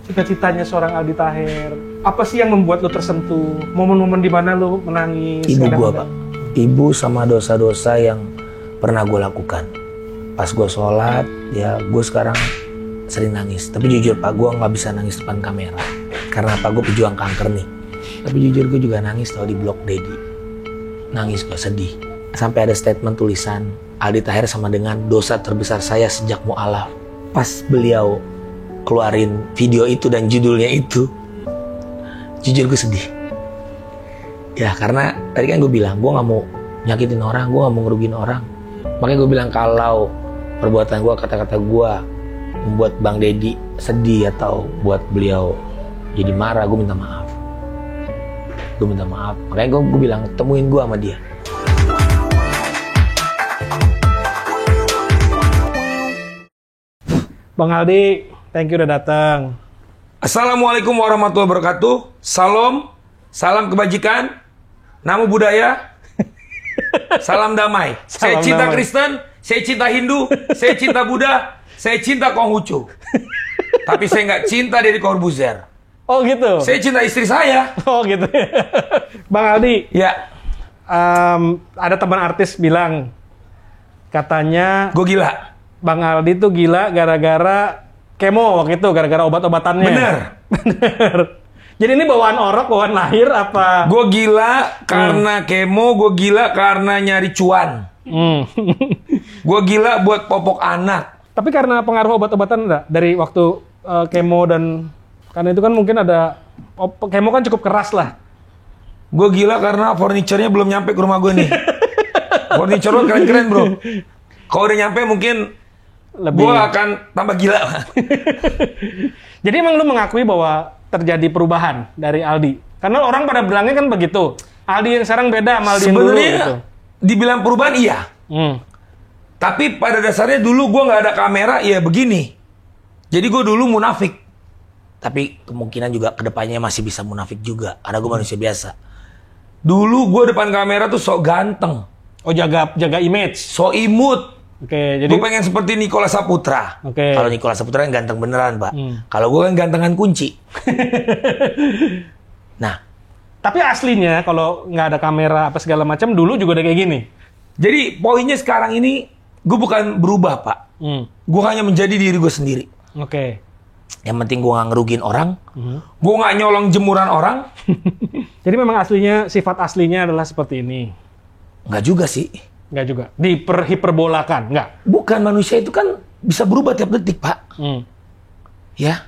cita-citanya seorang Aldi Taher? Apa sih yang membuat lo tersentuh? Momen-momen di mana lo menangis? Ibu gue, Pak. Ibu sama dosa-dosa yang pernah gue lakukan. Pas gue sholat, ya gue sekarang sering nangis. Tapi jujur Pak, gue nggak bisa nangis depan kamera. Karena Pak, gue pejuang kanker nih. Tapi jujur gue juga nangis tau di blog Dedi. Nangis gue sedih. Sampai ada statement tulisan, Aldi Taher sama dengan dosa terbesar saya sejak mu'alaf. Pas beliau keluarin video itu dan judulnya itu, jujur gue sedih. Ya karena tadi kan gue bilang, gue gak mau nyakitin orang, gue gak mau ngerugiin orang. Makanya gue bilang kalau perbuatan gue, kata-kata gue membuat Bang Dedi sedih atau buat beliau jadi marah, gue minta maaf. Gue minta maaf. Makanya gue bilang temuin gue sama dia. Bang Aldi, thank you udah datang. Assalamualaikum warahmatullahi wabarakatuh. Salam kebajikan, namo budaya, salam damai. Saya cinta Kristen, saya cinta Hindu, saya cinta Buddha, saya cinta Konghucu. Tapi saya nggak cinta Deddy Corbuzier. Oh gitu? Saya cinta istri saya. Oh gitu. Bang Aldi, ya. Ada teman artis bilang, katanya gue gila. Bang Aldi tuh gila gara-gara kemo waktu itu, gara-gara obat-obatannya. Bener. Jadi ini bawaan orok, bawaan lahir apa? Gue gila karena kemo, gue gila karena nyari cuan. Gue gila buat popok anak. Tapi karena pengaruh obat-obatan enggak? Dari waktu kemo dan... Karena itu kan mungkin ada... Kemo kan cukup keras lah. Gue gila karena furniture-nya belum nyampe ke rumah gue nih. Furniture lo keren-keren bro. Kalau udah nyampe mungkin... Gue akan tambah gila. Jadi emang lu mengakui bahwa terjadi perubahan dari Aldi? Karena orang pada bilangnya kan begitu. Aldi yang sekarang beda sama Aldi yang dulu. Sebenarnya gitu. Dibilang perubahan iya. Tapi pada dasarnya dulu gue nggak ada kamera ya begini. Jadi gue dulu munafik. Tapi kemungkinan juga kedepannya masih bisa munafik juga. Karena gue manusia biasa. Dulu gue depan kamera tuh sok ganteng. Oh jaga image. Sok imut. Oke, jadi gue pengen seperti Nicholas Saputra. Kalau Nicholas Saputra kan ganteng beneran, Pak. Kalau gue kan gantengan kunci. Nah, tapi aslinya kalau nggak ada kamera apa segala macam, dulu juga udah kayak gini. Jadi poinnya sekarang ini gue bukan berubah, Pak. Gue hanya menjadi diri gue sendiri. Oke. Yang penting gue nggak ngerugiin orang. Gue nggak nyolong jemuran orang. Jadi memang aslinya, sifat aslinya adalah seperti ini. Nggak juga sih. Nggak juga. Diperhiperbolakan, nggak? Bukan, manusia itu kan bisa berubah tiap detik, Pak. Ya.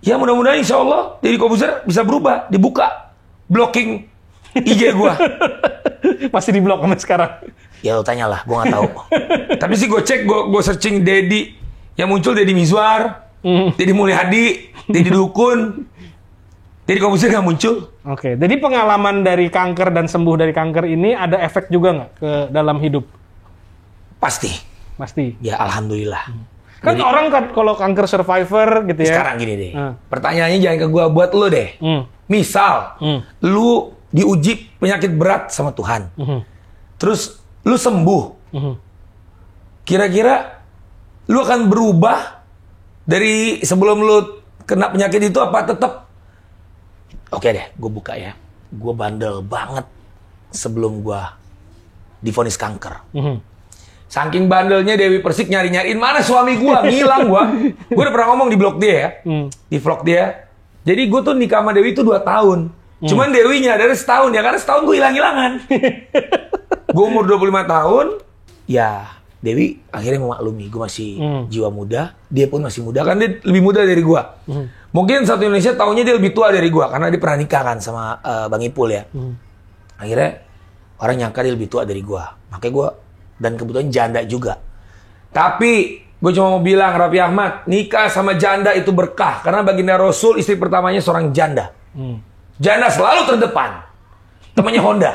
Ya mudah-mudahan insya Allah Deddy Corbuzier bisa berubah. Dibuka. Blocking IG gua. Masih di blok sampai sekarang. Ya lo tanyalah, gua nggak tahu. Tapi sih gue cek, gue searching Deddy. Yang muncul Deddy Mizwar, Deddy Mulyadi, Deddy Dukun. Deddy Corbuzier nggak muncul. Oke, jadi pengalaman dari kanker dan sembuh dari kanker ini ada efek juga nggak ke dalam hidup? Pasti. Ya alhamdulillah. Kan jadi, orang kalau kanker survivor gitu ya. Sekarang gini deh. Pertanyaannya jangan ke gua, buat lu deh. Misal, lu diuji penyakit berat sama Tuhan. Terus lu sembuh. Kira-kira lu akan berubah dari sebelum lu kena penyakit itu apa tetap? Oke deh, gue buka ya. Gue bandel banget sebelum gue divonis kanker. Saking bandelnya Dewi Persik nyari-nyariin mana suami gue, ngilang gue. Gue udah pernah ngomong di blog dia ya, di vlog dia. Jadi gue tuh nikah sama Dewi itu 2 tahun. Cuman Dewinya dari setahun ya, karena setahun gue hilang-hilangan. Gue umur 25 tahun, ya Dewi akhirnya memaklumi. Gue masih jiwa muda, dia pun masih muda. Kan dia lebih muda dari gue. Mungkin satu Indonesia taunya dia lebih tua dari gue, karena dia pernah nikah kan sama Bang Ipul ya. Akhirnya orang nyangka dia lebih tua dari gue. Makanya gue, dan kebetulan janda juga. Tapi gue cuma mau bilang, Raffi Ahmad, nikah sama janda itu berkah. Karena baginda Rasul istri pertamanya seorang janda. Janda selalu terdepan. Temannya Honda.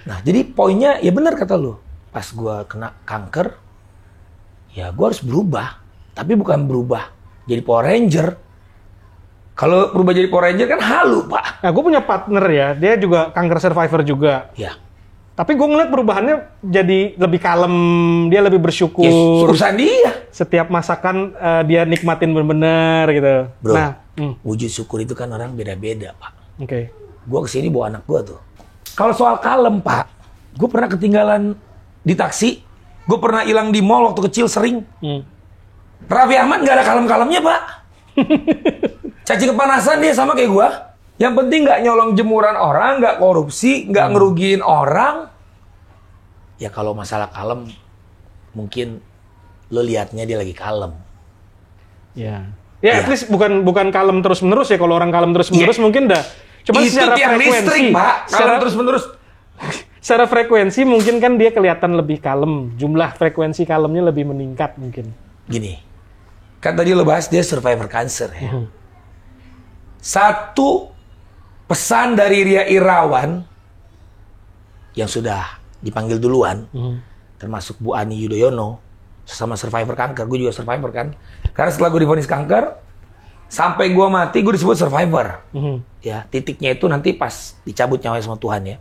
Nah jadi poinnya ya benar kata lu. Pas gue kena kanker, ya gue harus berubah. Tapi bukan berubah jadi Power Ranger. Kalau berubah jadi Power Ranger kan halu, Pak. Nah, gue punya partner ya, dia juga kanker survivor juga. Ya. Tapi gue ngeliat perubahannya jadi lebih kalem, dia lebih bersyukur. Ya, urusan dia. Setiap masakan dia nikmatin bener-bener gitu. Bro, Nah, wujud syukur itu kan orang beda-beda, Pak. oke. Gue kesini bawa anak gue tuh. Kalau soal kalem, Pak, gue pernah ketinggalan di taksi. Gue pernah hilang di mall waktu kecil sering. Raffi Ahmad nggak ada kalem-kalemnya, Pak. Cacing kepanasan dia sama kayak gue. Yang penting nggak nyolong jemuran orang, nggak korupsi, nggak ngerugiin orang. Ya kalau masalah kalem, mungkin lo liatnya dia lagi kalem. Ya, at least bukan kalem terus-menerus ya. Kalau orang kalem terus-menerus mungkin dah. Cuma itu secara tiang frekuensi, listrik, Pak. Kalem terus-menerus. Secara frekuensi mungkin kan dia kelihatan lebih kalem. Jumlah frekuensi kalemnya lebih meningkat mungkin. Gini, kan tadi lo bahas dia survivor cancer ya. Satu pesan dari Ria Irawan yang sudah dipanggil duluan, termasuk Bu Ani Yudhoyono, sama survivor kanker. Gue juga survivor kan. Karena setelah gue divonis kanker, sampai gue mati gue disebut survivor. Ya, titiknya itu nanti pas dicabut nyawanya sama Tuhan ya.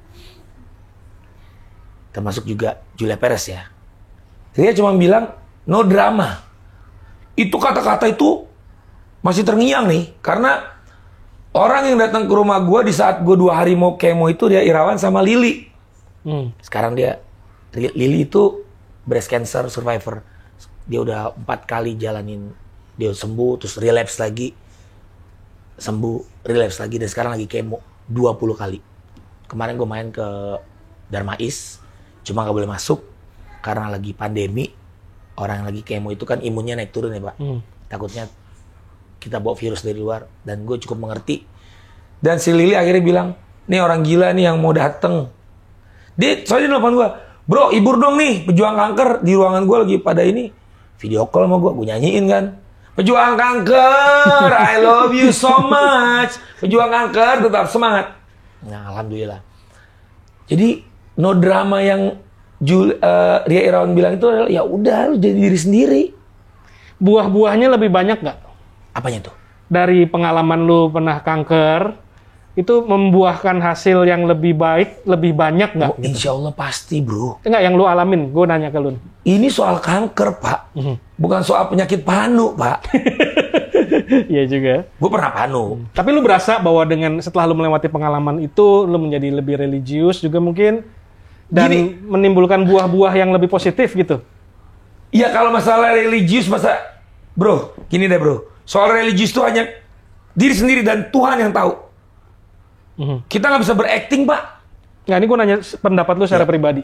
Termasuk juga Julia Perez ya. Dia cuma bilang no drama. Itu kata-kata itu masih terngiang nih, karena orang yang datang ke rumah gue di saat gue 2 hari mau kemo itu dia Irawan sama Lili. Sekarang Lili itu breast cancer survivor. Dia udah 4 kali jalanin, dia sembuh terus relapse lagi, sembuh relapse lagi, dan sekarang lagi kemo 20 kali. Kemarin gue main ke Darmais, cuma nggak boleh masuk karena lagi pandemi. Orang yang lagi kemo itu kan imunnya naik turun ya, Pak. Takutnya kita bawa virus dari luar, dan gue cukup mengerti. Dan si Lili akhirnya bilang, nih orang gila nih yang mau dateng. Soalnya dia nelfon gue, bro hibur dong nih pejuang kanker, di ruangan gue lagi pada ini video call sama gue nyanyiin kan, pejuang kanker, I love you so much, pejuang kanker tetap semangat. Nah alhamdulillah. Jadi no drama yang Ria Irawan bilang itu adalah ya udah lu jadi diri sendiri. Buah-buahnya lebih banyak nggak? Apanya tuh? Dari pengalaman lu pernah kanker, itu membuahkan hasil yang lebih baik, lebih banyak nggak? Oh, insya Allah pasti, bro. Enggak, yang lu alamin, gue nanya ke lu. Ini soal kanker, Pak. Bukan soal penyakit panu, Pak. Iya juga. Gue pernah panu. Tapi lu berasa bahwa dengan setelah lu melewati pengalaman itu, lu menjadi lebih religius juga mungkin, dan menimbulkan buah-buah yang lebih positif gitu? Iya, kalau masalah religius, bro, gini deh bro. Soal religius itu hanya diri sendiri dan Tuhan yang tahu. Kita nggak bisa berakting, Pak. Nggak, ini gue nanya pendapat lu secara pribadi.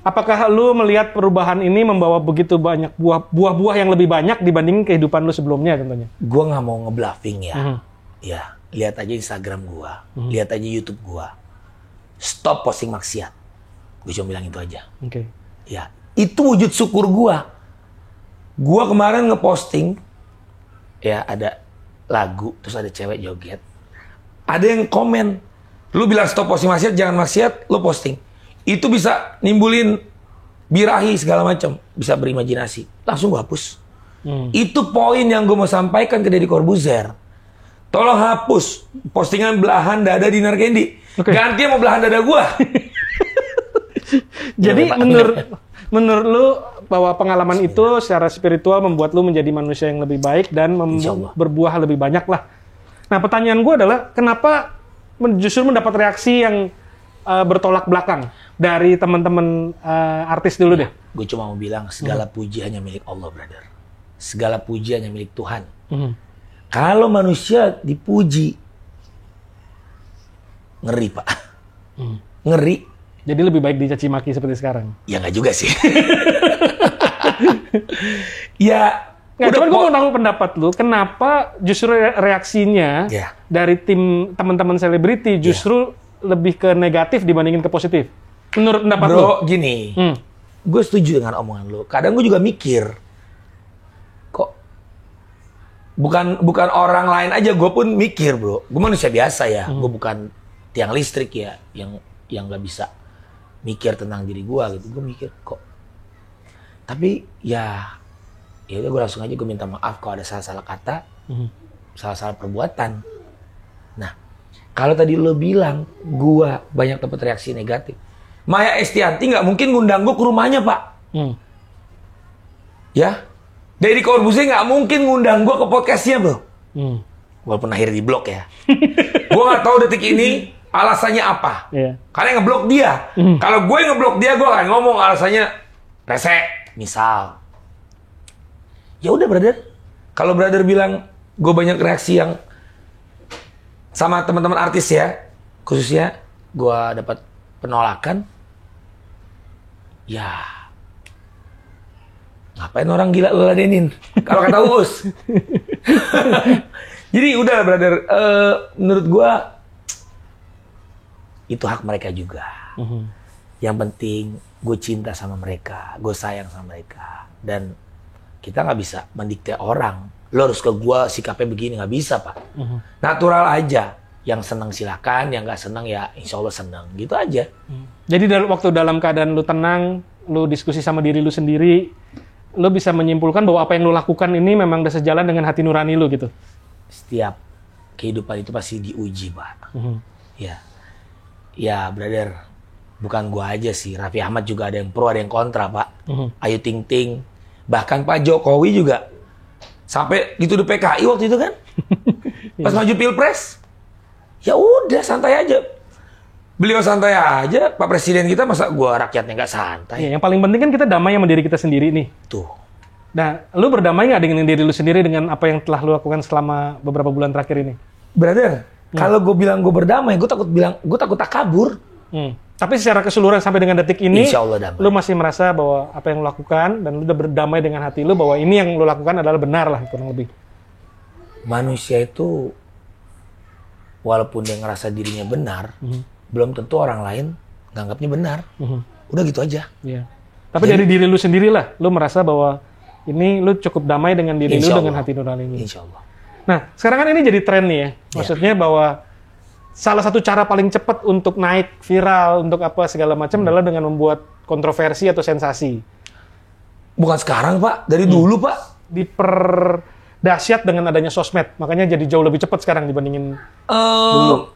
Apakah lu melihat perubahan ini membawa begitu banyak buah-buah yang lebih banyak dibanding kehidupan lu sebelumnya tentunya? Gue nggak mau ngebluffing ya. Ya, lihat aja Instagram gue, lihat aja YouTube gue. Stop posting maksiat. Gue cuma bilang itu aja. Oke. Ya, itu wujud syukur gue. Gue kemarin ngeposting, ya ada lagu, terus ada cewek joget. Ada yang komen, lu bilang stop posting maksiat, jangan maksiat, lu posting. Itu bisa nimbulin birahi segala macam, bisa berimajinasi. Langsung gue hapus. Itu poin yang gue mau sampaikan ke Deddy Corbuzier. Tolong hapus postingan belahan dada Dinar Candy. Ganti sama belahan dada gue. Jadi menurut lu bahwa pengalaman itu secara spiritual membuat lu menjadi manusia yang lebih baik dan berbuah lebih banyak lah. Nah pertanyaan gue adalah kenapa justru mendapat reaksi yang bertolak belakang dari teman-teman artis dulu deh? Gue cuma mau bilang segala puji hanya milik Allah, brother. Segala puji hanya milik Tuhan. Kalau manusia dipuji, ngeri, Pak. Ngeri. Jadi lebih baik dicaci maki seperti sekarang? Ya nggak juga sih. Ya. Nggak, cuman gue mau tahu pendapat lu, kenapa justru reaksinya dari tim teman-teman selebriti justru lebih ke negatif dibandingin ke positif? Menurut pendapat lu? Bro, gini. Gue setuju dengan omongan lu. Kadang gue juga mikir, kok bukan orang lain aja, gue pun mikir, bro. Gue manusia biasa ya. Gue bukan tiang listrik ya, yang nggak bisa mikir tentang diri gue gitu. Gue mikir kok, tapi ya udah gue langsung aja gue minta maaf kalau ada salah-salah kata, salah-salah perbuatan. Nah, kalau tadi lo bilang gue banyak dapat reaksi negatif, Maya Estianty nggak mungkin ngundang gue ke rumahnya, Pak. Ya. Deddy Corbuzier nggak mungkin ngundang gue ke podcastnya, bro. Walaupun akhirnya di blok ya. Gue nggak tahu detik ini alasannya apa. Karena yang ngeblok dia. Kalau gue ngeblok dia, gue akan ngomong alasannya rese, misal. Ya udah, brother. Kalau brother bilang gue banyak reaksi yang sama teman-teman artis ya, khususnya gue dapat penolakan, ya ngapain orang gila lu ladenin? Kalau kata Uus. Jadi udah, brother. Menurut gue itu hak mereka juga. Yang penting gue cinta sama mereka, gue sayang sama mereka, dan kita nggak bisa mendikte orang. Lo harus ke gue sikapnya begini, nggak bisa, Pak. Natural aja. Yang senang silakan, yang nggak senang ya insya Allah senang. Gitu aja. Jadi waktu dalam keadaan lu tenang, lu diskusi sama diri lu sendiri, lu bisa menyimpulkan bahwa apa yang lu lakukan ini memang udah sejalan dengan hati nurani lu gitu. Setiap kehidupan itu pasti diuji, Pak. Ya, brother. Bukan gua aja sih. Raffi Ahmad juga ada yang pro, ada yang kontra, Pak. Ayu Ting Ting. Bahkan Pak Jokowi juga sampai dituduh PKI waktu itu kan. Pas maju Pilpres. Ya udah, santai aja. Beliau santai aja. Pak Presiden kita, masa gua rakyatnya nggak santai? Yang paling penting kan kita damai sama diri kita sendiri nih. Tuh. Nah, lu berdamai nggak dengan diri lu sendiri dengan apa yang telah lu lakukan selama beberapa bulan terakhir ini? Brother, kalau gue bilang gue berdamai, gue takut tak kabur. Tapi secara keseluruhan sampai dengan detik ini, Insya Allah damai. Lu masih merasa bahwa apa yang lu lakukan dan lu udah berdamai dengan hati lu bahwa ini yang lu lakukan adalah benar lah, kurang lebih. Manusia itu walaupun dia ngerasa dirinya benar, belum tentu orang lain nganggapnya benar. Udah gitu aja. Iya. Tapi dari diri lu sendirilah, lu merasa bahwa ini lu cukup damai dengan diri lu dengan hati nurani ini. Insya Allah. Nah, sekarang kan ini jadi tren nih ya. Maksudnya bahwa salah satu cara paling cepat untuk naik viral, untuk apa segala macam adalah dengan membuat kontroversi atau sensasi. Bukan sekarang, Pak. Dari dulu, Pak. Dahsyat dengan adanya sosmed. Makanya jadi jauh lebih cepat sekarang dibandingin dulu.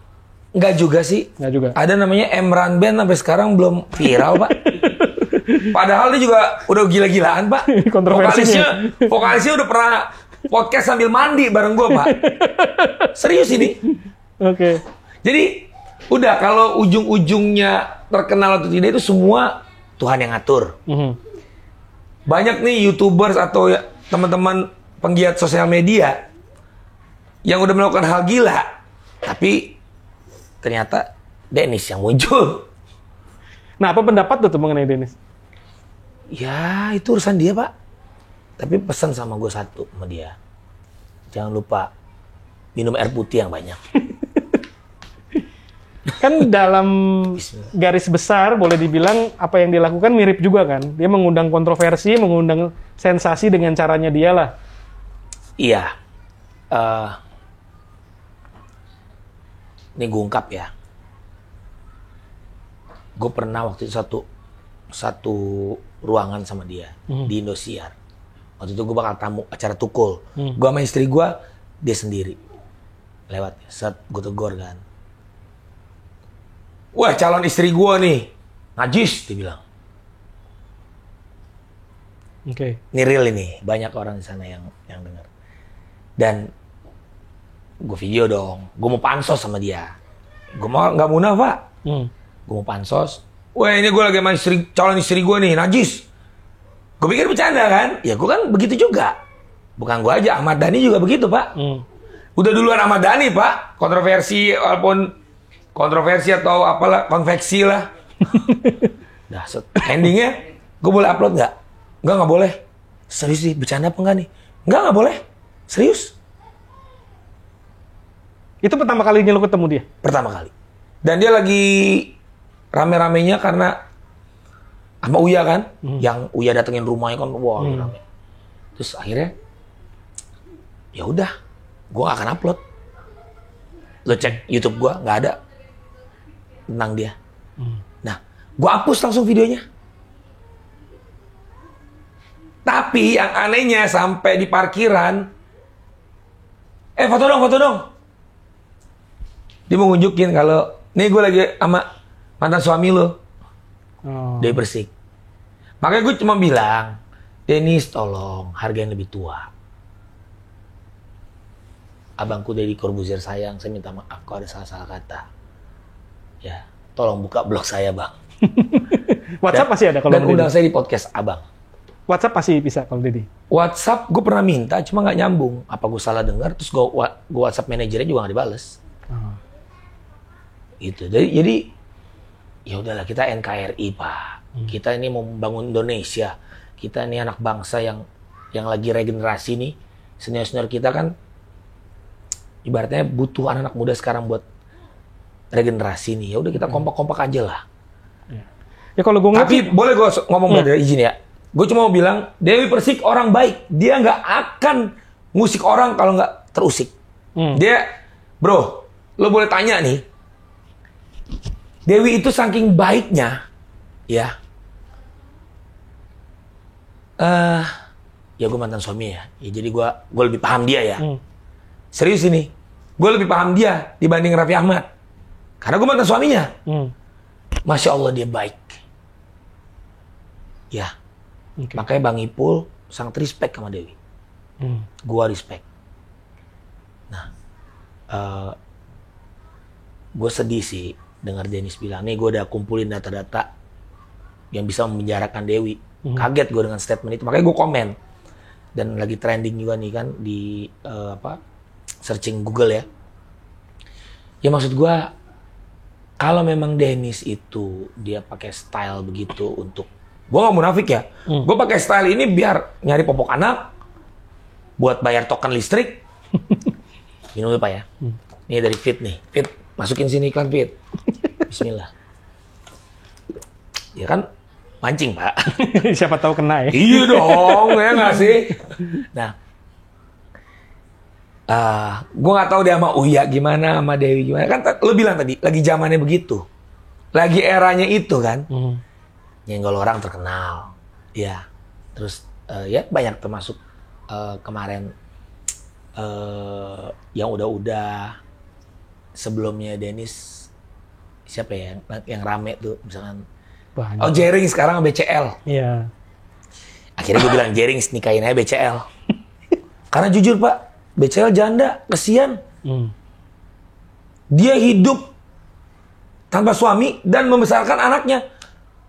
Enggak juga sih. Enggak juga. Ada namanya Emran Band sampai sekarang belum viral, Pak. Padahal dia juga udah gila-gilaan, Pak. Kontroversinya. Vokalisnya udah pernah podcast sambil mandi bareng gue, Pak. Serius ini. Oke. Jadi, udah kalau ujung-ujungnya terkenal atau tidak itu semua Tuhan yang ngatur. Banyak nih YouTubers atau ya, teman-teman penggiat sosial media yang udah melakukan hal gila. Tapi ternyata Dennis yang muncul. Nah, apa pendapat tuh mengenai Dennis? Ya, itu urusan dia, Pak. Tapi pesan sama gue satu sama dia. Jangan lupa minum air putih yang banyak. Kan dalam garis besar boleh dibilang apa yang dilakukan mirip juga kan. Dia mengundang kontroversi, mengundang sensasi dengan caranya dia lah. Iya. Ini gue ungkap ya. Gue pernah waktu itu satu ruangan sama dia di Indosiar. Waktu itu gue bakal tamu acara Tukul. Gue sama istri gue, dia sendiri. Lewat, set gue tegur kan. Wah, calon istri gue nih, najis, dia bilang. Oke. Ini real ini, banyak orang di sana yang dengar. Dan gue video dong, gue mau pansos sama dia. Gue mau nggak munaf, Pak. Gue mau pansos. Wah, ini gue lagi sama calon istri gue nih, najis. Gue pikir bercanda kan? Ya gue kan begitu juga. Bukan gue aja, Ahmad Dhani juga begitu, Pak. Udah duluan Ahmad Dhani, Pak. Kontroversi, walaupun kontroversi atau apalah, konveksi lah. Dah, endingnya, gue boleh upload nggak? Nggak boleh. Serius sih, bercanda apa enggak nih? Nggak boleh. Serius. Itu pertama kalinya lo ketemu dia? Pertama kali. Dan dia lagi rame-ramenya karena sama Uya kan, yang Uya datengin rumahnya kan, wah rame. Terus akhirnya, ya udah, gue gak akan upload. Lo cek YouTube gue, nggak ada tentang dia. Nah, gue hapus langsung videonya. Tapi yang anehnya sampai di parkiran, foto dong. Dia mau nunjukin kalau, nih gue lagi sama mantan suami lo. Oh. Dewi Persik. Makanya gue cuma bilang, Dennis tolong hargain lebih tua. Abangku Deddy Corbuzier sayang, saya minta maaf kalau ada salah-salah kata. Ya, tolong buka blog saya bang. WhatsApp masih ada kalau dan undang saya di podcast abang. WhatsApp pasti bisa kalau Deddy. WhatsApp gue pernah minta, cuma nggak nyambung. Apa gue salah dengar? Terus gue WhatsApp manajernya juga nggak dibales. Oh. Gitu. Jadi ya udahlah, kita NKRI Pak. Kita ini mau membangun Indonesia. Kita ini anak bangsa yang lagi regenerasi nih. Senior-senior kita kan ibaratnya butuh anak-anak muda sekarang buat regenerasi nih. Ya udah kita kompak-kompak aja lah. Ya kalau gue Tapi boleh gue ngomong brother, izin ya. Gue cuma mau bilang Dewi Persik orang baik. Dia nggak akan ngusik orang kalau nggak terusik. Dia, bro, lo boleh tanya nih. Dewi itu saking baiknya, ya. Ya gue mantan suami ya. Jadi gue lebih paham dia ya. Serius ini. Gue lebih paham dia dibanding Raffi Ahmad. Karena gue mantan suaminya. Masya Allah dia baik. Ya. Okay. Makanya Bang Ipul sangat respect sama Dewi. Gue respect. Nah. Gue sedih sih dengar Dennis bilang, nih gue udah kumpulin data-data yang bisa memenjarakan Dewi. Kaget gue dengan statement itu. Makanya gue komen. Dan lagi trending juga nih kan di searching Google ya. Ya maksud gue, kalau memang Dennis itu dia pakai style begitu untuk, gue gak munafik ya, gue pakai style ini biar nyari popok anak, buat bayar token listrik. Minum dulu Pak ya. Ini dari Fit nih. Fit, masukin sini iklan Fit. Bismillah. Ya kan mancing Pak. Siapa tahu kena ya. Iya dong, ya nggak sih? Nah, gue nggak tahu deh sama Uya gimana, sama Dewi gimana. Kan lo bilang tadi, lagi zamannya begitu. Lagi eranya itu kan. Nyenggol orang terkenal. Ya, terus ya banyak termasuk kemarin yang udah sebelumnya Dennis, siapa ya yang rame tuh misalkan. Banyak. Oh Jering sekarang BCL. Iya. Akhirnya gue bilang Jering nikahin aja BCL. Karena jujur Pak, BCL janda, kesian. Dia hidup tanpa suami dan membesarkan anaknya.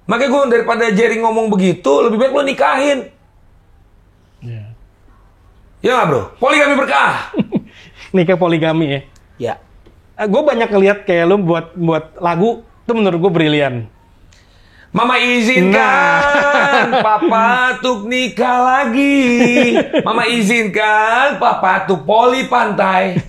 Makanya gue daripada Jering ngomong begitu, lebih baik lo nikahin. Yeah. Ya nggak bro? Poligami berkah. Nikah poligami ya. Ya. Gue banyak ngeliat kayak lu buat lagu itu menurut gue brilian. Mama izinkan papa tuh nikah lagi. Mama izinkan papa tuh poli pantai.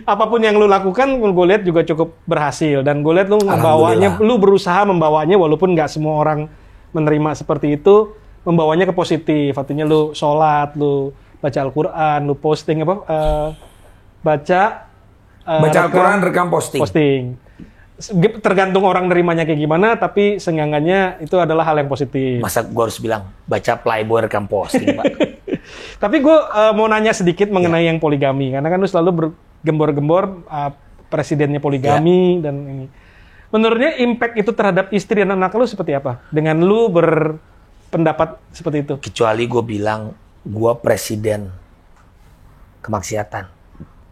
Apapun yang lu lakukan, gue lihat juga cukup berhasil. Dan gue lihat lu membawanya, lu berusaha membawanya walaupun nggak semua orang menerima seperti itu, membawanya ke positif. Artinya lu sholat, lu baca Al-Quran, lu posting baca Al-Quran, rekam posting. Tergantung orang nerimanya kayak gimana, tapi seenggaknya itu adalah hal yang positif. Masa gue harus bilang baca Playboy rekam posting Pak? Tapi gue mau nanya sedikit mengenai yang poligami, karena kan lu selalu bergembor-gembor presidennya poligami dan ini. Menurutnya impact itu terhadap istri dan anak lu seperti apa? Dengan lu berpendapat seperti itu? Kecuali gue bilang gue presiden kemaksiatan,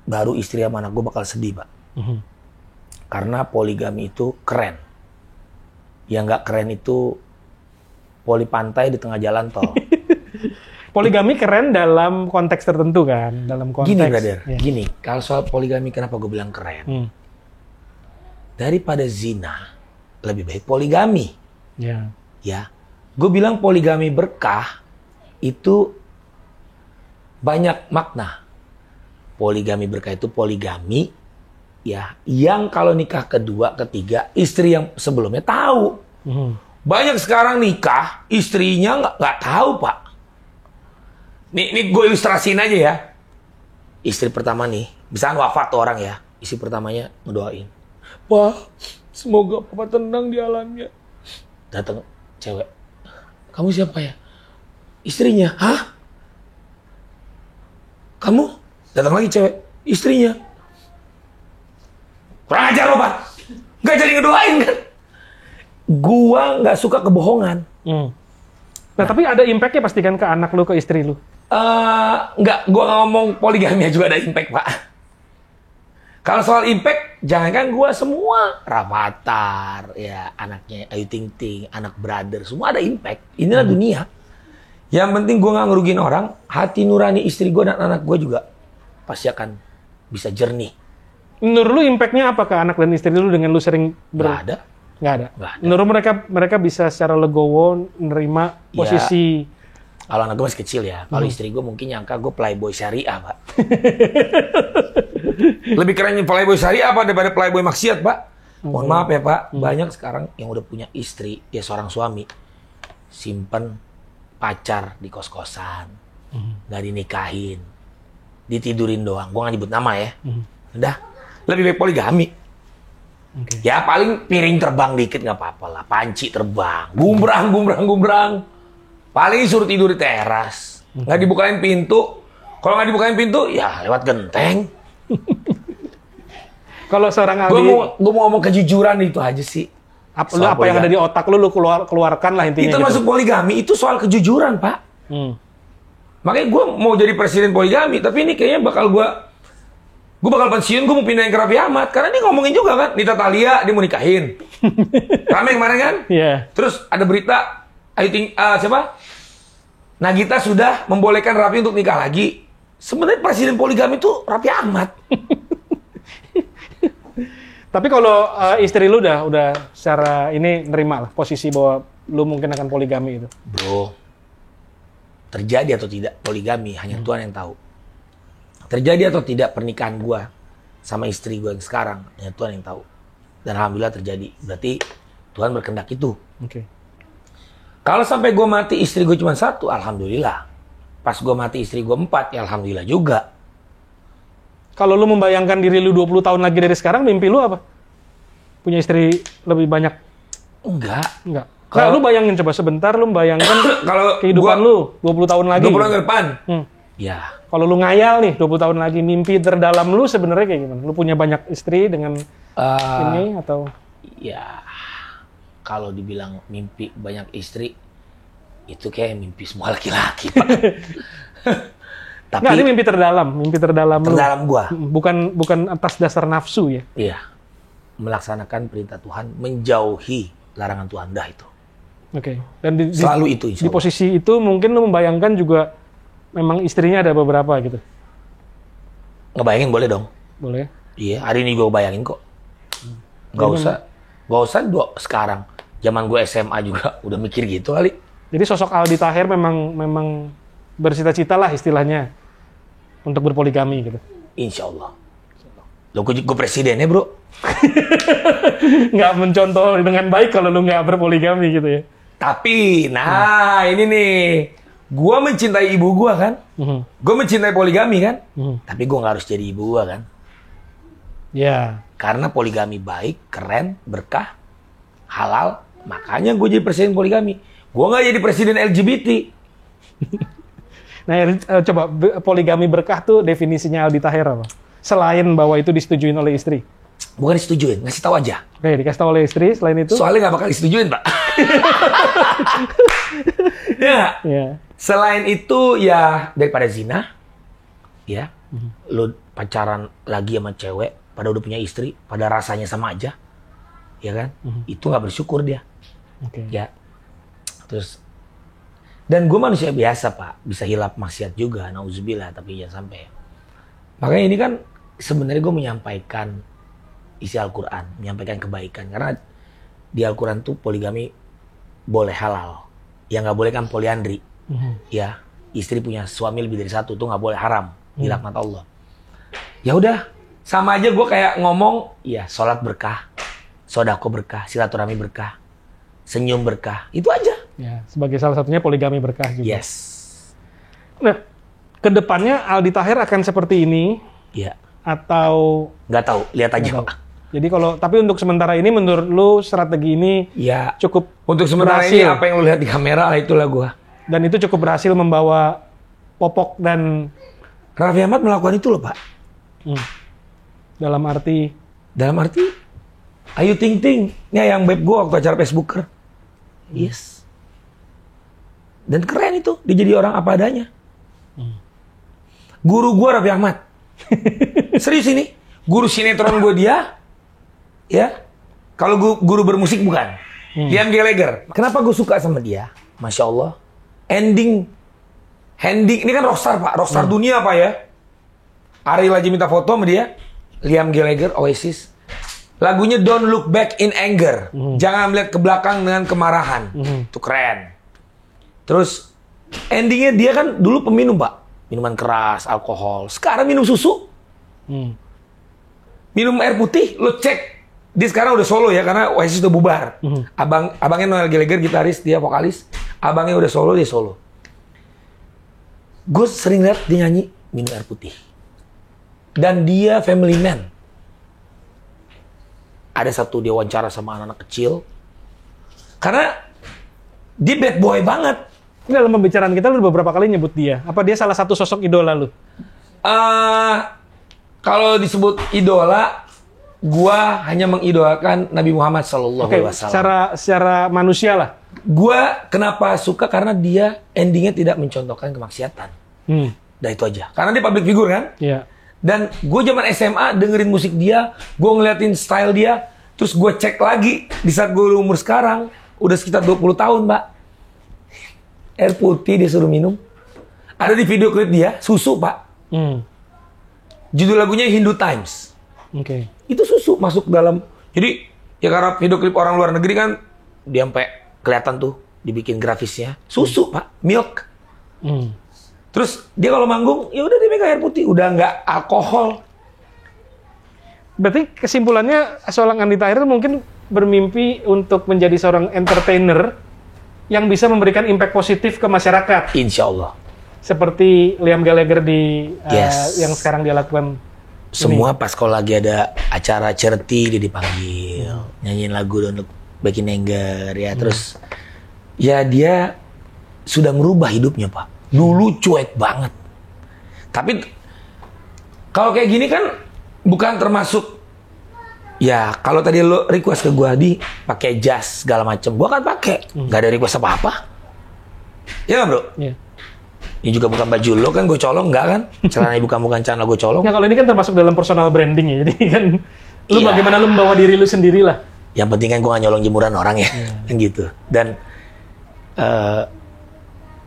baru istri sama anak gue bakal sedih Pak. Karena poligami itu keren. Yang nggak keren itu poli pantai di tengah jalan tol. Poligami keren dalam konteks tertentu kan? Dalam konteks. Gini brother, ya. gini. Kalau soal poligami kenapa gue bilang keren? Daripada zina, lebih baik poligami. Ya. Ya, gue bilang poligami berkah itu banyak makna. Poligami berkah itu poligami. Ya, yang kalau nikah kedua, ketiga, istri yang sebelumnya tahu. Banyak sekarang nikah, istrinya nggak tahu Pak. Nih gue ilustrasiin aja ya. Istri pertama nih, misalnya wafat tuh orang ya, istri pertamanya ngedoain, Pak, semoga Papa tenang di alamnya. Datang cewek, kamu siapa ya? Istrinya, hah? Kamu? Datang lagi cewek, istrinya. Kurang ajar lo Pak, nggak jadi ngedoain kan? gua nggak suka kebohongan. Nah, tapi ada impact-nya pasti kan ke anak lu, ke istri lu? Nggak, gua nggak ngomong poligami juga ada impact, Pak. Kalau soal impact, jangankan gua, semua Rafathar, ya anaknya Ayu Ting Ting, anak brother, semua ada impact. Inilah dunia. Yang penting gua nggak ngerugiin orang, hati nurani istri gua dan anak gua juga pasti akan bisa jernih. Menurut lu impact-nya apa ke anak dan istri lu dengan lu sering Nggak ada. Nggak ada. Nggak ada. Menurut mereka bisa secara legowo menerima posisi. Kalau anak gue masih kecil ya. Kalau istri gue mungkin nyangka gue playboy syariah, Pak. Lebih keren playboy syariah apa daripada playboy maksiat, Pak. Mohon maaf ya, Pak. Banyak sekarang yang udah punya istri, ya seorang suami, simpen pacar di kos-kosan, nggak dinikahin, ditidurin doang. Gue nggak nyebut nama ya. Udah, lebih baik poligami. Ya paling piring terbang dikit nggak apa-apa lah. Panci terbang, gumbrang. Paling suruh tidur di teras. Nggak dibukain pintu. Kalau nggak dibukain pintu, ya lewat genteng. Kalau seorang Aldi, Gue mau ngomong kejujuran itu aja sih. apa yang ada di otak lu keluarkan lah intinya. Itu gitu. masuk poligami, itu soal kejujuran, Pak. Makanya gue mau jadi presiden poligami, tapi ini kayaknya gue bakal pensiun, gue mau pindahin ke Raffi Ahmad. Karena dia ngomongin juga kan, Nita Thalia dia mau nikahin. Rame kemarin kan? Iya. Terus ada berita, siapa? Nagita sudah membolehkan Raffi untuk nikah lagi. Sebenarnya presiden poligami itu Raffi Ahmad. Tapi kalau istri lu udah secara ini nerima lah posisi bahwa lu mungkin akan poligami itu. Bro, terjadi atau tidak poligami hanya Tuhan yang tahu. Terjadi atau tidak pernikahan gua sama istri gua yang sekarang hanya Tuhan yang tahu. Dan alhamdulillah terjadi. Berarti Tuhan berkehendak itu. Oke. Kalau sampai gue mati istri gue cuma 1, alhamdulillah. Pas gue mati istri gue 4, ya alhamdulillah juga. Kalau lu membayangkan diri lu 20 tahun lagi dari sekarang, mimpi lu apa? Punya istri lebih banyak? Enggak. Nah, lu bayangin coba sebentar, lu bayangkan Kalau kehidupan lu 20 tahun lagi. 20 tahun ke depan? Ya. Kalau lu ngayal nih 20 tahun lagi, mimpi terdalam lu sebenarnya kayak gimana? Lu punya banyak istri dengan ini atau? Ya, kalau dibilang mimpi banyak istri, itu kayak mimpi semua laki-laki, Pak. Tapi nggak, ini mimpi terdalam lu. terdalam gua. Bukan atas dasar nafsu ya. Iya. Melaksanakan perintah Tuhan, menjauhi larangan Tuhan, dah itu. Oke. Dan Selalu itu, insya di Allah. posisi itu mungkin lu membayangkan juga memang istrinya ada beberapa gitu. Ngebayangin boleh dong. Boleh. Iya, hari ini gua bayangin kok. Gak usah sekarang. Zaman gue SMA juga udah mikir gitu kali. Jadi sosok Aldi Taher memang bercita-cita lah istilahnya untuk berpoligami gitu. Insya Allah. Lo gue presidennya, bro. Nggak mencontoh dengan baik kalau lu nggak berpoligami gitu ya. Tapi, ini nih. Gue mencintai ibu gue kan. Gue mencintai poligami kan. Tapi gue nggak harus jadi ibu gue kan. Ya. Karena poligami baik, keren, berkah, halal. Makanya gue jadi presiden poligami. Gue nggak jadi presiden LGBT. Nah, coba poligami berkah tuh definisinya Aldi Taher apa? Selain bahwa itu disetujuin oleh istri. Bukan disetujuin, ngasih tahu aja. Oke, dikasih tahu oleh istri. Selain itu? Soalnya nggak bakal disetujuin, Pak. Ya. Selain itu ya daripada zina, ya, lu pacaran lagi sama cewek, pada udah punya istri, pada rasanya sama aja, ya kan? Itu nggak bersyukur dia. Ya. Terus, dan gue manusia biasa, Pak, bisa hilap maksiat juga, nauzubillah, tapi jangan sampai. Makanya ini kan sebenarnya gue menyampaikan isi Al-Quran, menyampaikan kebaikan, karena di Al-Quran tuh poligami boleh halal, yang nggak boleh kan poliandri, ya, istri punya suami lebih dari 1 tuh nggak boleh, haram, dilaknat Allah. Ya udah, sama aja gue kayak ngomong, ya sholat berkah, sodako berkah, silaturahmi berkah, senyum berkah, itu aja. Ya, sebagai salah satunya poligami berkah juga. Yes. Nah, kedepannya Aldi Taher akan seperti ini? Ya. Atau? Nggak tahu, lihat aja, Pak. Jadi tapi untuk sementara ini menurut lu strategi ini ya cukup untuk sementara berhasil. Ini apa yang lu lihat di kamera, itulah gue. Dan itu cukup berhasil membawa Popok dan Raffi Ahmad melakukan itu loh, Pak. Dalam arti Ayu Ting Ting, ini yang beb gue waktu acara Facebooker. Yes. Dan keren itu, dia jadi orang apa adanya. Guru gue Raffi Ahmad. Serius ini, guru sinetron gue dia, ya. Kalau guru bermusik bukan. Liam Gallagher. Kenapa gue suka sama dia? Masya Allah. Ending, ini kan rockstar Pak, rockstar dunia Pak ya. Ariel aja minta foto sama dia. Liam Gallagher, Oasis. Lagunya Don't Look Back in Anger. Jangan melihat ke belakang dengan kemarahan. Itu keren. Terus endingnya dia kan dulu peminum Pak. Minuman keras, alkohol. Sekarang minum susu. Minum air putih, lo cek. Dia sekarang udah solo ya, karena Oasis udah bubar. Abangnya Noel Gallagher, gitaris, dia vokalis. Abangnya udah solo, dia solo. Gue sering lihat dia nyanyi minum air putih. Dan dia family man. Ada satu dia wawancara sama anak-anak kecil. Karena dia bad boy banget. Ini dalam pembicaraan kita lu beberapa kali nyebut dia. Apa dia salah satu sosok idola lu? Kalau disebut idola, gua hanya mengidolakan Nabi Muhammad SAW. Secara manusia lah. Gua kenapa suka karena dia endingnya tidak mencontohkan kemaksiatan. Nah itu aja. Karena dia public figure kan. Iya. Dan gue zaman SMA dengerin musik dia, gue ngeliatin style dia, terus gue cek lagi di saat gue umur sekarang, udah sekitar 20 tahun, Mbak. Air putih dia suruh minum. Ada di video klip dia, susu, Pak. Judul lagunya Hindu Times. Oke. Itu susu masuk dalam. Jadi ya karena video klip orang luar negeri kan, dia sampai kelihatan tuh dibikin grafisnya. Susu, Pak, milk. Terus dia kalau manggung, ya udah dia megang air putih, udah nggak alkohol. Berarti kesimpulannya seorang Andi Tahir mungkin bermimpi untuk menjadi seorang entertainer yang bisa memberikan impact positif ke masyarakat. Insya Allah. Seperti Liam Gallagher yang sekarang dia lakukan. Semua pas kalau lagi ada acara charity dia dipanggil, nyanyiin lagu Don't Look Back in Anger ya. Terus ya dia sudah merubah hidupnya, Pak. Dulu cuek banget. Tapi kalau kayak gini kan bukan termasuk ya kalau tadi lo request ke gua di pakai jas segala macem, gua kan pakai. Nggak ada request apa-apa. Ya nggak, Bro? Iya. Ini juga bukan baju lo kan gue colong, enggak kan? Celana bukan celana gue colong. Ya kalau ini kan termasuk dalam personal branding ya. Jadi kan lu bagaimana lu membawa diri lu sendiri lah. Yang penting kan gue nggak nyolong jemuran orang ya. Kan gitu. Dan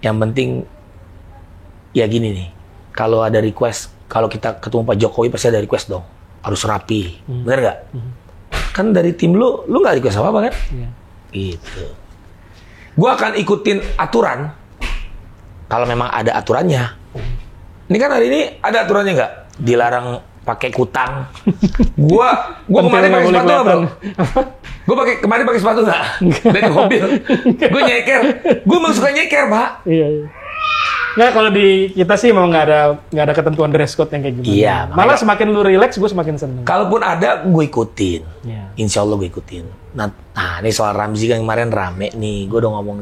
yang penting ya gini nih, kalau ada request, kalau kita ketemu Pak Jokowi pasti ada request dong, harus rapi, bener nggak? Kan dari tim lu nggak request apa-apa kan? Gitu. Gua akan ikutin aturan, kalau memang ada aturannya. Ini kan hari ini ada aturannya nggak? Dilarang pakai kutang. Gua kemarin pakai sepatu nggak, Bro? Gue kemarin pakai sepatu nggak? Dari mobil. Gue nyeker. Gue emang suka nyeker, Pak. Iya. Nggak, kalau di kita sih mau nggak ada ketentuan dress code yang kayak gimana. Iya. Malah semakin lu relax, gue semakin seneng. Kalaupun ada, gue ikutin. Iya. Insya Allah gue ikutin. Nah, ini soal Ramzi kan kemarin rame nih. Gue udah ngomong,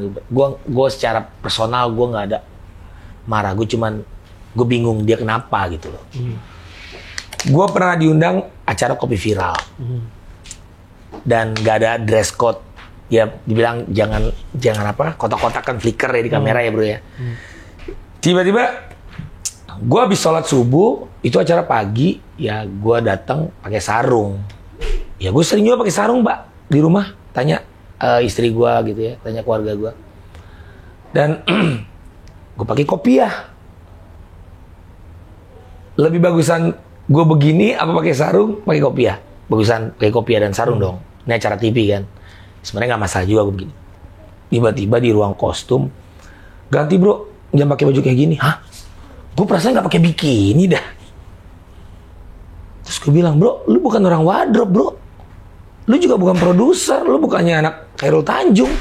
gue secara personal gue nggak ada marah. Gue bingung dia kenapa gitu loh. Gue pernah diundang acara kopi viral. Dan nggak ada dress code. Ya dibilang jangan apa, kotak-kotakan flicker ya di kamera ya, Bro ya. Tiba-tiba gue habis sholat subuh, itu acara pagi, ya gue datang pakai sarung. Ya gue sering juga pakai sarung, Mbak, di rumah. Tanya istri gue gitu ya, tanya keluarga gue. Dan gue pakai kopiah. Lebih bagusan gue begini apa pakai sarung, pakai kopiah? Bagusan pakai kopiah dan sarung dong. Ini acara TV kan. Sebenarnya nggak masalah juga gue begini. Tiba-tiba di ruang kostum, ganti, Bro. Jangan pakai baju kayak gini. Hah? Gue perasaan nggak pakai bikini dah. Terus gue bilang, Bro, lu bukan orang wardrobe, Bro. Lu juga bukan produser. Lu bukannya anak Khairul Tanjung.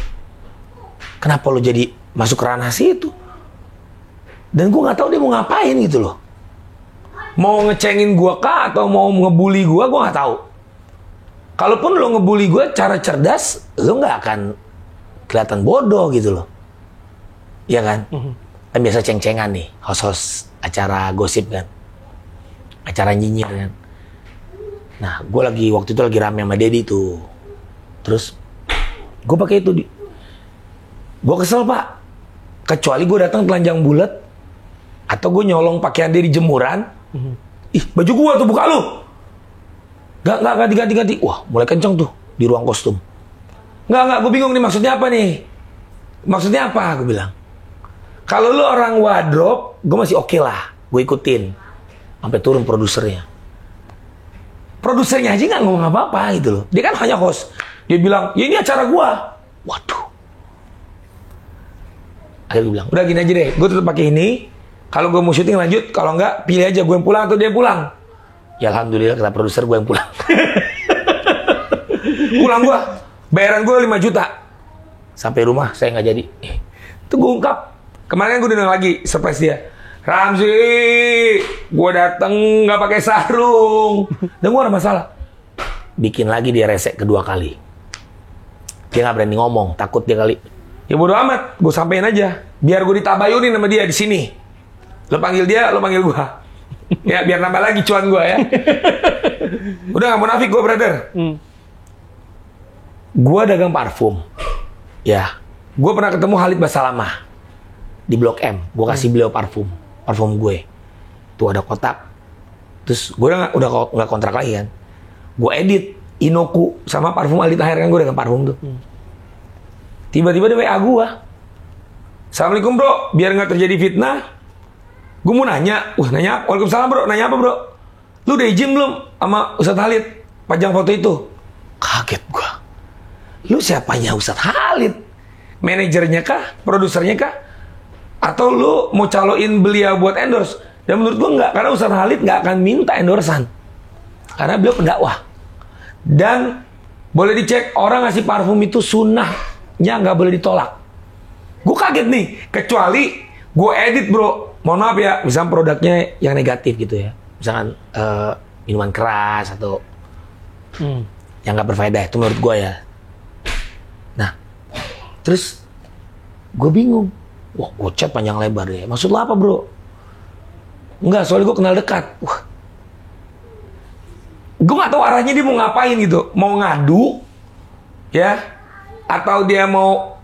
Kenapa lu jadi masuk ke ranah situ? Dan gue nggak tahu dia mau ngapain gitu loh. Mau ngecengin gue kah atau mau ngebully gue nggak tahu. Kalaupun lu ngebully gue cara cerdas, lu nggak akan kelihatan bodoh gitu loh. Iya kan? Kan biasa ceng-cengan nih, host-host acara gosip kan. Acara nyinyir kan. Nah, gue waktu itu lagi rame sama Dedi tuh. Terus gue pakai itu. Gue kesel Pak. Kecuali gue datang telanjang bulat atau gue nyolong pakaian dia di jemuran. Ih, baju gue tuh buka lu. Gak diganti. Wah, mulai kenceng tuh di ruang kostum. Gak, gue bingung nih maksudnya apa nih? Maksudnya apa? Gue bilang. Kalau lu orang wardrobe, gue masih oke lah. Gue ikutin. Sampai turun produsernya. Produsernya aja nggak ngomong apa-apa gitu loh. Dia kan hanya host. Dia bilang, ya ini acara gue. Waduh. Akhirnya gue bilang, udah gini aja deh. Gue tetap pakai ini. Kalau gue mau syuting lanjut. Kalau nggak, pilih aja gue yang pulang atau dia yang pulang. Ya alhamdulillah kata produser gue yang pulang. Pulang gue. Bayaran gue 5 juta. Sampai rumah saya nggak jadi. Itu gue ungkap. Kemarin gue udah lagi surprise dia. Ramzi, gue dateng nggak pakai sarung. Dan gue ada masalah. Bikin lagi dia resek kedua kali. Dia nggak berani ngomong, takut dia kali. Ya bodo amat, gue sampein aja. Biar gue ditabayunin sama dia di sini. Lo panggil dia, lo panggil gue. Ya biar nambah lagi cuan gue ya. Udah nggak munafik gue brother. Gue dagang parfum. Ya, gue pernah ketemu Khalid Basalamah di Blok M. Gue kasih beliau parfum gue. Tuh ada kotak. Terus gue udah nggak kontrak lagi kan. Gue edit Inoku sama parfum Aldi Taher kan, gue dagang parfum tuh. Tiba-tiba dia WA gue. Assalamualaikum bro, biar nggak terjadi fitnah. Gue mau nanya. Nanya apa? Waalaikumsalam bro, nanya apa bro? Lu udah izin belum sama Ustadz Khalid pajang foto itu? Kaget gue. Lu siapanya Ustadz Khalid? Manajernya kah? Produsernya kah? Atau lu mau caloin beliau buat endorse? Dan menurut gua enggak, karena Ustadz Khalid nggak akan minta endorsan. Karena beliau pendakwah. Dan boleh dicek, orang ngasih parfum itu sunnahnya nggak boleh ditolak. Gue kaget nih, kecuali gue edit bro. Mohon maaf ya, misalnya produknya yang negatif gitu ya. Misalkan minuman keras atau yang nggak berfaedah, itu menurut gue ya. Nah, terus gue bingung. Wah, gue chat panjang lebar ya. Maksud lo apa bro? Enggak, soalnya gue kenal dekat. Wah. Gue gak tahu arahnya dia mau ngapain gitu. Mau ngadu, ya? Atau dia mau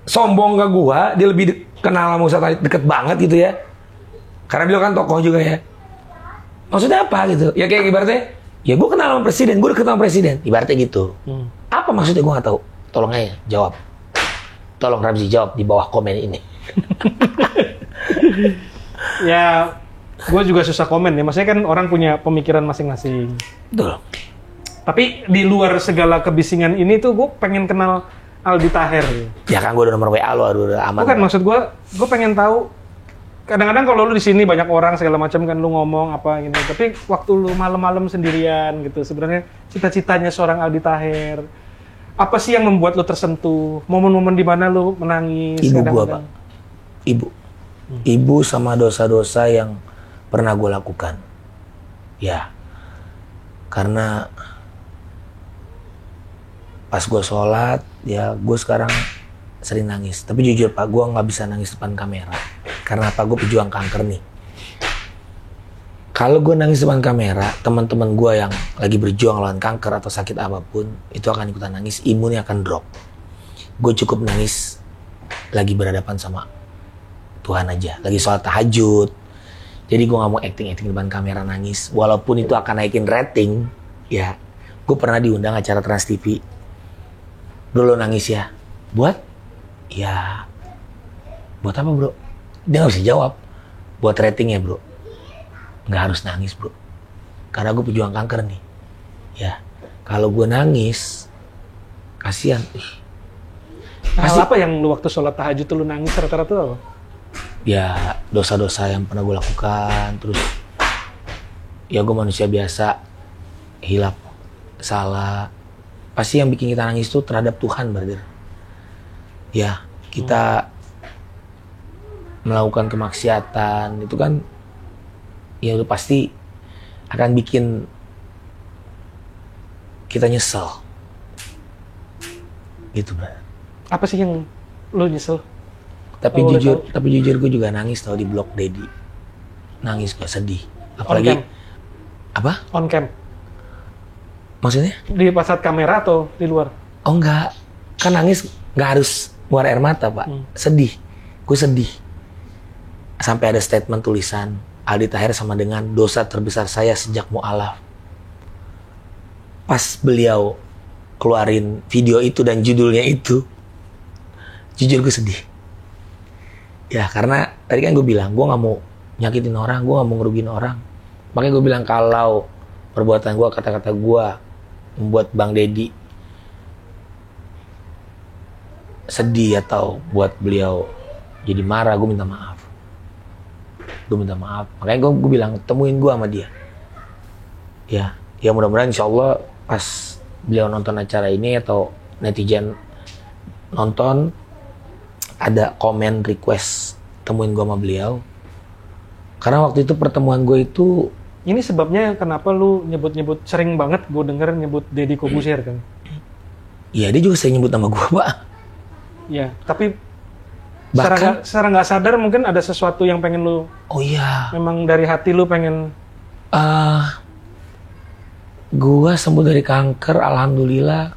sombong ke gue. Dia lebih kenal sama Ustadz Khalid, deket banget gitu ya. Karena beliau kan tokoh juga ya. Maksudnya apa gitu? Ya kayak ibaratnya, ya gue kenal sama presiden, gue udah kenal sama presiden. Ibaratnya gitu. Apa maksudnya gue gak tahu. Tolong aja, jawab. Tolong Ramzi jawab di bawah komen ini. Ya, gue juga susah komen ya. Maksudnya kan orang punya pemikiran masing-masing. Betul. Tapi di luar segala kebisingan ini tuh gue pengen kenal Aldi Taher. Ya kan gue udah nomor WA lo, udah aman. Bukan, maksud gue pengen tahu. Kadang-kadang kalau lu di sini banyak orang segala macam kan lu ngomong apa gitu. Tapi waktu lu malam-malam sendirian gitu, sebenarnya cita-citanya seorang Aldi Taher. Apa sih yang membuat lo tersentuh? Momen-momen di mana lo menangis? Ibu gua, Pak. Ibu sama dosa-dosa yang pernah gue lakukan. Ya. Karena pas gue sholat, ya gue sekarang sering nangis. Tapi jujur Pak, gue nggak bisa nangis depan kamera. Karena apa? Gue pejuang kanker nih. Kalau gue nangis depan kamera, teman-teman gue yang lagi berjuang lawan kanker atau sakit apapun, itu akan ikutan nangis, imunnya akan drop. Gue cukup nangis lagi berhadapan sama Tuhan aja, lagi sholat tahajud. Jadi gue gak mau acting-acting depan kamera nangis, walaupun itu akan naikin rating. Ya, gue pernah diundang acara Trans TV. Bro, lo nangis ya? Buat? Ya, buat apa bro? Dia gak bisa jawab. Buat ratingnya bro. Nggak harus nangis bro, karena gue pejuang kanker nih. Ya, kalau gue nangis, kasihan. Hal apa yang lu waktu sholat tahajud tuh lu nangis rata-rata apa? Ya dosa-dosa yang pernah gue lakukan, terus ya gue manusia biasa, hilap, salah. Pasti yang bikin kita nangis tuh terhadap Tuhan, brother. Ya, kita melakukan kemaksiatan itu kan. Ya udah pasti akan bikin kita nyesel. Gitu, Bro. Apa sih yang lo nyesel? Tapi jujur gue juga nangis tau di Blok Dedi. Nangis gue sedih. Apalagi On cam. apa? On cam. Maksudnya? Di pas saat kamera atau di luar? Oh enggak, kan nangis nggak harus keluar air mata Pak. Sedih, gue sedih. Sampai ada statement tulisan, Aldi Taher sama dengan dosa terbesar saya sejak mu'alaf. Pas beliau keluarin video itu dan judulnya itu, jujur gue sedih. Ya karena tadi kan gue bilang, gue gak mau nyakitin orang, gue gak mau ngerugiin orang. Makanya gue bilang kalau perbuatan gue, kata-kata gue membuat Bang Deddy sedih atau buat beliau jadi marah, gue minta maaf. Gue minta maaf. Makanya gue bilang temuin gue sama dia. Ya mudah-mudahan insya Allah pas beliau nonton acara ini atau netizen nonton ada komen request temuin gue sama beliau. Karena waktu itu pertemuan gue itu. Ini sebabnya kenapa lu nyebut-nyebut sering banget gue denger nyebut Deddy Corbuzier kan? Iya dia juga sering nyebut nama gue Pak. Iya, tapi bahkan secara nggak sadar mungkin ada sesuatu yang pengen lu. Oh iya. Memang dari hati lu pengen. Gue sembuh dari kanker, alhamdulillah.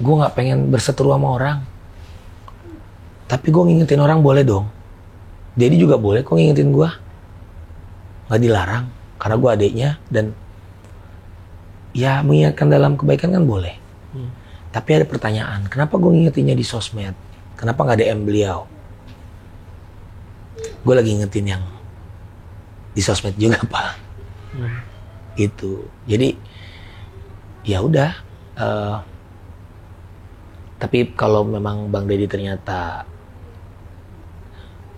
Gue nggak pengen berseteru sama orang. Tapi gue ngingetin orang boleh dong. Jadi juga boleh kok ngingetin gue. Nggak dilarang, karena gue adiknya dan ya mengingatkan dalam kebaikan kan boleh. Tapi ada pertanyaan, kenapa gue ngingetinnya di sosmed? Kenapa nggak DM beliau? Gue lagi ngingetin yang di sosmed juga Pak. Gitu. Jadi ya udah. Tapi kalau memang Bang Deddy ternyata,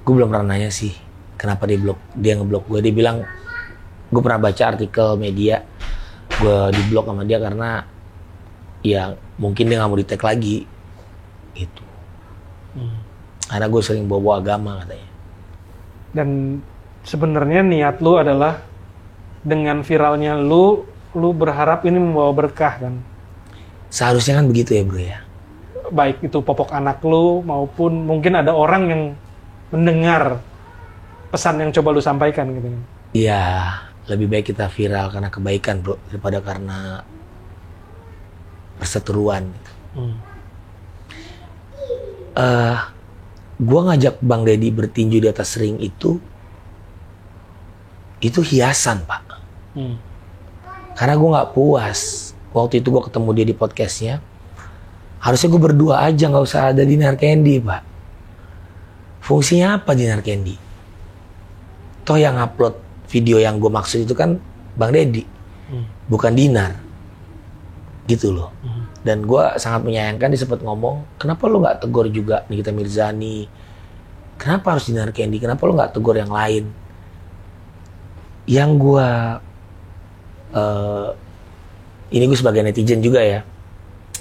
gue belum pernah nanya sih kenapa dia ngeblok gue. Dia bilang, gue pernah baca artikel media, gue diblok sama dia karena ya mungkin dia nggak mau di-tag lagi gitu. Karena gue sering bawa agama katanya. Dan sebenarnya niat lu adalah dengan viralnya lu berharap ini membawa berkah kan? Seharusnya kan begitu ya bro ya. Baik itu popok anak lu maupun mungkin ada orang yang mendengar pesan yang coba lu sampaikan gitu kan? Iya, lebih baik kita viral karena kebaikan bro daripada karena perseteruan. Gue ngajak Bang Deddy bertinju di atas ring itu hiasan Pak. Karena gue nggak puas. Waktu itu gue ketemu dia di podcastnya. Harusnya gue berdua aja, nggak usah ada Dinar Candy Pak. Fungsinya apa Dinar Candy? Toh yang upload video yang gue maksud itu kan Bang Deddy, bukan Dinar. Gitu loh. Dan gue sangat menyayangkan dia sempat ngomong, kenapa lo nggak tegur juga Nikita Mirzani? Kenapa harus Dinar Candy? Kenapa lo nggak tegur yang lain? Yang gue ini gue sebagai netizen juga ya,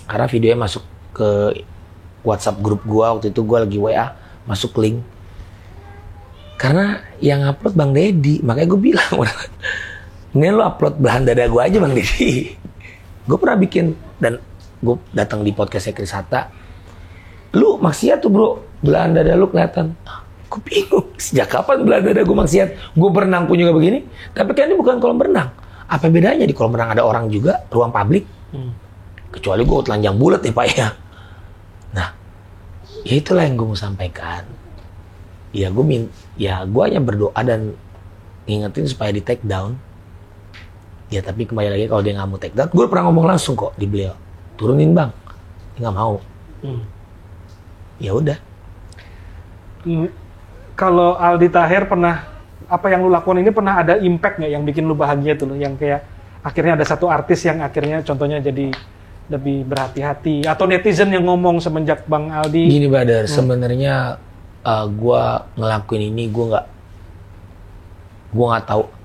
karena videonya masuk ke WhatsApp grup gue waktu itu, gue lagi WA masuk link karena yang upload Bang Deddy. Makanya gue bilang, ini lo upload belahan dada gue aja Bang Deddy. Gue pernah bikin dan gue datang di podcastnya Chris Hatta, lu maksiat tuh bro, belahan dada lu kelihatan. Gue bingung, sejak kapan belahan dada gue maksiat? Gue berenang pun juga begini, tapi kan ini bukan kolam renang. Apa bedanya di kolam renang ada orang juga, ruang publik? Kecuali gue telanjang bulat ya Pak ya. Nah, ya itulah yang gue mau sampaikan. Ya gue hanya berdoa dan ngingetin supaya di take down. Ya tapi kembali lagi kalau dia nggak mau take down, gue pernah ngomong langsung kok di beliau, turunin Bang, dia nggak mau. Ya udah. Kalau Aldi Taher pernah, apa yang lu lakukan ini pernah ada impact nggak yang bikin lu bahagia tuh, yang kayak akhirnya ada satu artis yang akhirnya contohnya jadi lebih berhati-hati, atau netizen yang ngomong semenjak Bang Aldi? Gini Badar, sebenarnya gue ngelakuin ini gue nggak tahu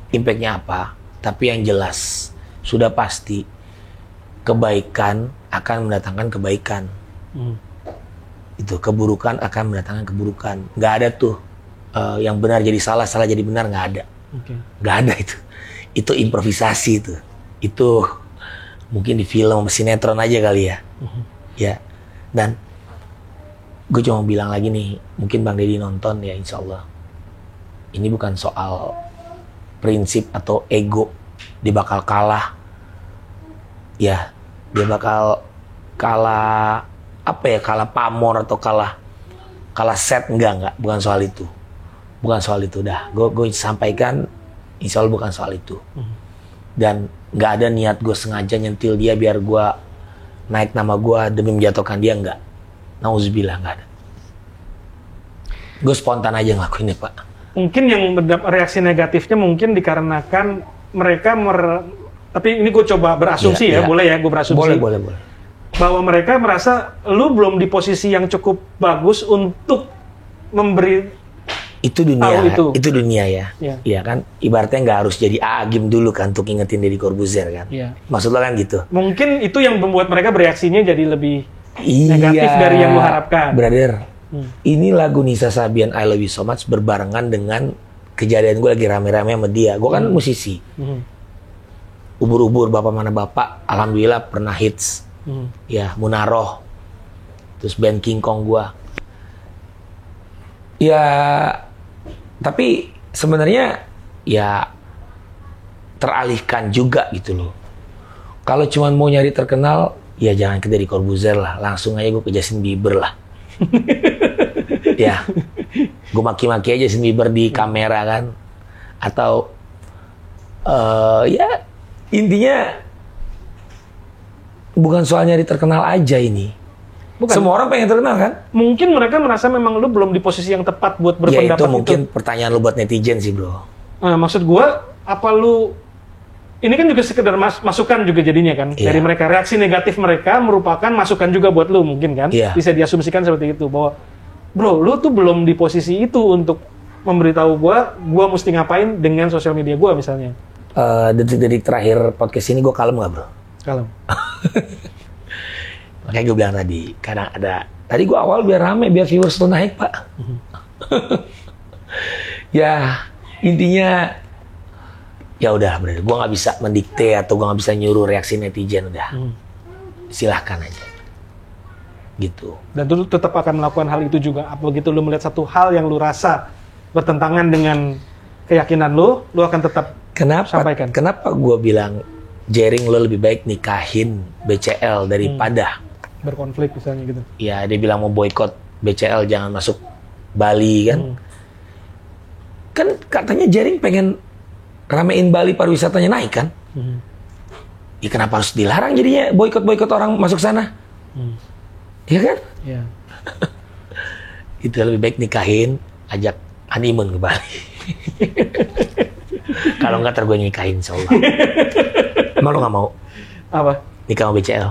impactnya apa, tapi yang jelas sudah pasti kebaikan akan mendatangkan kebaikan. Itu keburukan akan mendatangkan keburukan. Nggak ada tuh yang benar jadi salah, salah jadi benar, nggak ada. Nggak ada itu. Itu improvisasi itu. Itu mungkin di film sinetron aja kali ya. Ya. Dan gue cuma bilang lagi nih, mungkin Bang Deddy nonton ya, insya Allah. Ini bukan soal prinsip atau ego, dia bakal kalah ya dia bakal kalah apa ya, kalah pamor atau kalah set, enggak, bukan soal itu. Bukan soal itu dah. Gue sampaikan insya Allah bukan soal itu. Dan nggak ada niat gue sengaja nyentil dia biar gue naik nama gue demi menjatuhkan dia, enggak. Nauzubillah, nggak ada. Gue spontan aja ngelakuinnya, Pak. Mungkin yang reaksi negatifnya mungkin dikarenakan mereka tapi ini gue coba berasumsi ya, boleh ya gue berasumsi. Boleh. Bahwa mereka merasa lu belum di posisi yang cukup bagus untuk memberi itu dunia, itu dunia ya. Iya kan, ibaratnya nggak harus jadi Agim dulu kan untuk ngingetin Deddy Corbuzier kan. Iya. Maksud lo kan gitu. Mungkin itu yang membuat mereka bereaksinya jadi lebih negatif dari yang lu harapkan. Brother, ini lagu Nisa Sabian I Love You So Much berbarengan dengan kejadian gue lagi rame-rame sama dia. Gue kan musisi. Ubur-ubur Bapak Mana Bapak, alhamdulillah pernah hits. Ya, Munaroh. Terus band King Kong gue. Ya, tapi sebenarnya ya teralihkan juga gitu loh. Kalau cuma mau nyari terkenal, ya jangan ke Deddy Corbuzier lah. Langsung aja gue ke Justin Bieber lah. Ya, gue maki-maki aja Justin Bieber di kamera kan. Atau ya intinya bukan soal nyari terkenal aja ini. Bukan. Semua orang pengen terkenal kan? Mungkin mereka merasa memang lu belum di posisi yang tepat buat berpendapat ya itu. Mungkin pertanyaan lu buat netizen sih, bro. Nah, maksud gua, apa lu... Ini kan juga sekedar masukan juga jadinya kan? Dari mereka, reaksi negatif mereka merupakan masukan juga buat lu mungkin kan? Bisa diasumsikan seperti itu, bahwa bro, lu tuh belum di posisi itu untuk memberitahu gua mesti ngapain dengan sosial media gua misalnya. Detik-detik terakhir podcast ini gua kalem gak, bro? Kalem. Makanya gue bilang tadi, karena tadi gue awal biar rame, biar viewers tuh naik, Pak. Ya, intinya, ya udah, gue nggak bisa mendikte atau gue nggak bisa nyuruh reaksi netizen, udah. Silahkan aja. Gitu. Dan lu tetap akan melakukan hal itu juga, apa begitu lu melihat satu hal yang lu rasa bertentangan dengan keyakinan lu akan tetap sampaikan. Kenapa gue bilang, Jering lo lebih baik nikahin BCL daripada berkonflik misalnya gitu. Ya, dia bilang mau boykot BCL, jangan masuk Bali kan. Kan katanya Jering pengen ramein Bali, pariwisatanya naik kan. Ya kenapa harus dilarang jadinya boykot orang masuk sana? Iya kan? Iya. Itu lebih baik nikahin, ajak honeymoon ke Bali. Kalau enggak ntar gue nikahin insyaallah. Emang lo gak mau? Apa? Nikah sama BCL?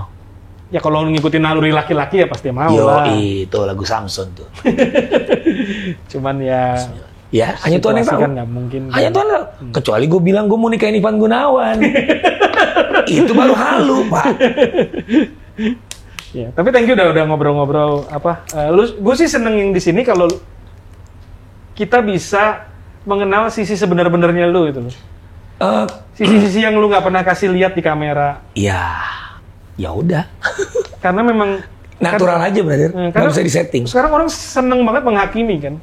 Ya kalau ngikutin naluri laki-laki ya pasti mau lah. Itu lagu Samson tuh. Cuman ya... Ya, hanya Tuhan yang tahu. Kan gak mungkin. Hanya Tuhan tahu. Kecuali gue bilang gue mau nikahin Ivan Gunawan. Itu baru halu, Pak. Ya, tapi thank you udah ngobrol-ngobrol apa. Gue sih seneng yang di sini kalau kita bisa mengenal sisi sebenar-benarnya lu itu loh. Sisi-sisi yang lu nggak pernah kasih lihat di kamera. Ya udah. Karena memang natural aja, brother. Nggak bisa disetting. Sekarang orang seneng banget menghakimi kan.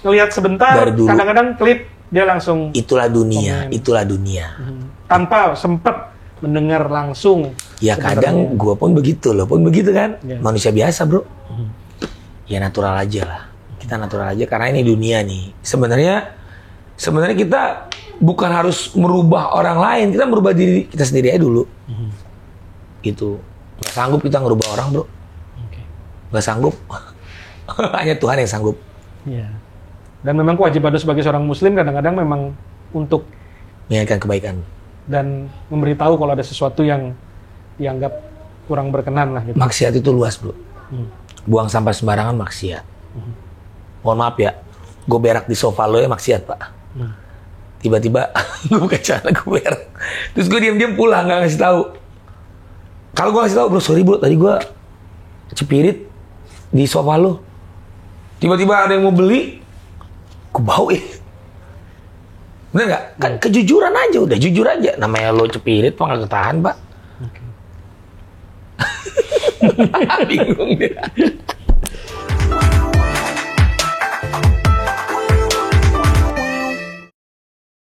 Ngelihat sebentar, kadang-kadang klip dia langsung. Itulah dunia. Tanpa sempat mendengar langsung. Ya kadang gue pun begitu kan. Manusia biasa, bro. Ya natural aja lah. Kita natural aja karena ini dunia nih. Sebenarnya kita bukan harus merubah orang lain, kita merubah diri kita sendiri aja dulu. Gitu. Gak sanggup kita ngerubah orang, bro. Gak sanggup. Hanya Tuhan yang sanggup. Iya. Dan memang kewajiban sebagai seorang muslim kadang-kadang memang untuk mengingatkan kebaikan dan memberitahu kalau ada sesuatu yang dianggap kurang berkenan lah gitu. Maksiat itu luas, bro. Buang sampah sembarangan maksiat. Mohon maaf ya, gue berak di sofa lo ya maksiat, Pak. Tiba-tiba gue buka celana, gue berak. Terus gue diam-diam pulang, gak ngasih tahu. Kalau gue ngasih tahu, bro, sorry bro, tadi gue cepirit di sofa lo. Tiba-tiba ada yang mau beli, gue bauin. Bener nggak? Kan kejujuran aja, udah jujur aja. Namanya lo cepirit, Pak, nggak ketahan, Pak. Bingung dia.